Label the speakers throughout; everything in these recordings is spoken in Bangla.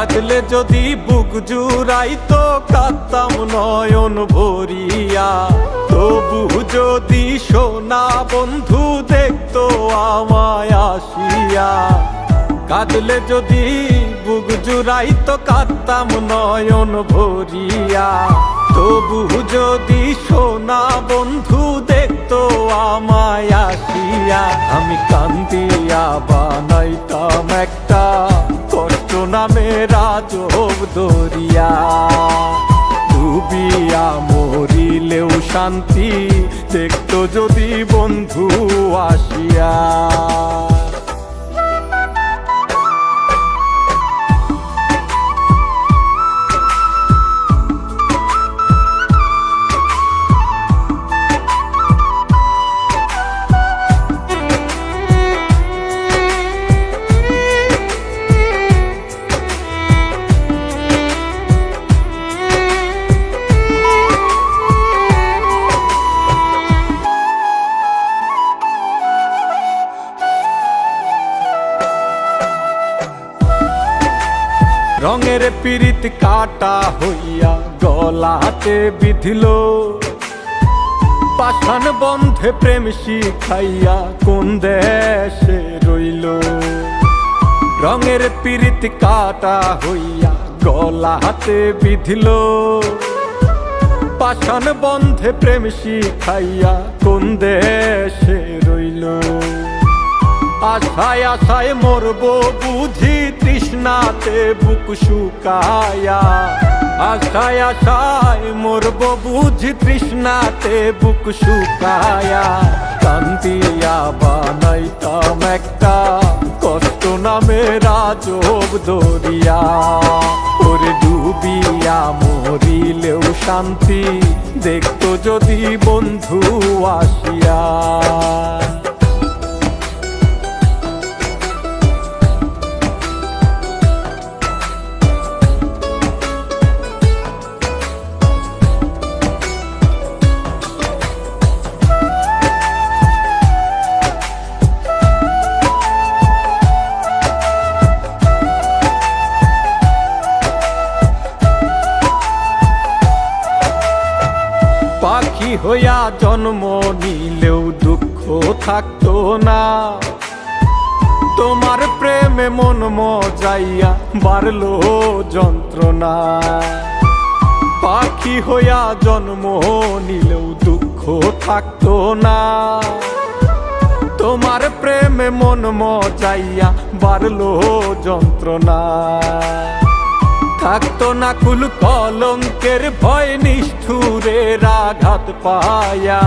Speaker 1: কাঁদলে যদি বুক জুড়াইতো কাঁদতাম নয়ন ভরিয়া, তবু যদি সোনা বন্ধু দেখতো আমায় আসিয়া। কাঁদলে যদি বুক জুড়াইতো কাঁদতাম নয়ন ভরিয়া, তবু যদি সোনা বন্ধু দেখতো আমায় আসিয়া। আমি কান্দিয়া বানাইতাম একটা কষ্ট নামের আজব দরিয়া, ডুবিয়া মরিলেও শান্তি দেখতো যদি বন্ধু আসিয়া। রঙের পিরিত কাটা হইয়া গলাতে বিধিল, পাষাণ বন্ধে প্রেম শিখাইয়া কোন দেশে রইল। রঙের পিরিত কাটা হইয়া গলাতে বিধিল, পাষাণ বন্ধে প্রেম শিখাইয়া কোন দেশে রইল। আশায় আশায় মরবো বুঝি তৃষ্ণাতে বুক শুকায়া, আশায় আশায় মরবো বুঝি তৃষ্ণাতে বুক শুকায়া। কান্দিয়া বানাইতাম একটা কষ্ট নামের আজব দরিয়া, ওরে ডুবিয়া মরিলেও শান্তি দেখতো যদি বন্ধু আসিয়া। পাখি হইয়া জন্ম নিলেও দুঃখ থাকতো না, তোমার প্রেমে মন মজাইয়া বাড়লো যন্ত্রণা। পাখি হইয়া জন্ম নিলেও দুঃখ থাকতো না, তোমার প্রেমে মন মজাইয়া বাড়লো যন্ত্রণা। থাকতো না কুল কলঙ্কের ভয় নিষ্ঠুরের আঘাত পায়া,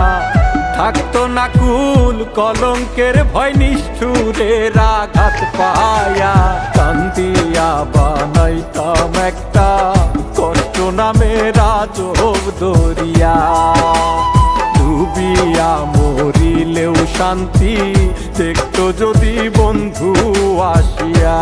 Speaker 1: থাকতো না কুল কলঙ্কের ভয় নিষ্ঠুরের আঘাত পায়া। কান্দিয়া বানাইতাম একটা কষ্ট নামের আজব দরিয়া, ডুবিয়া মরিলেও শান্তি দেখতো যদি বন্ধু আসিয়া।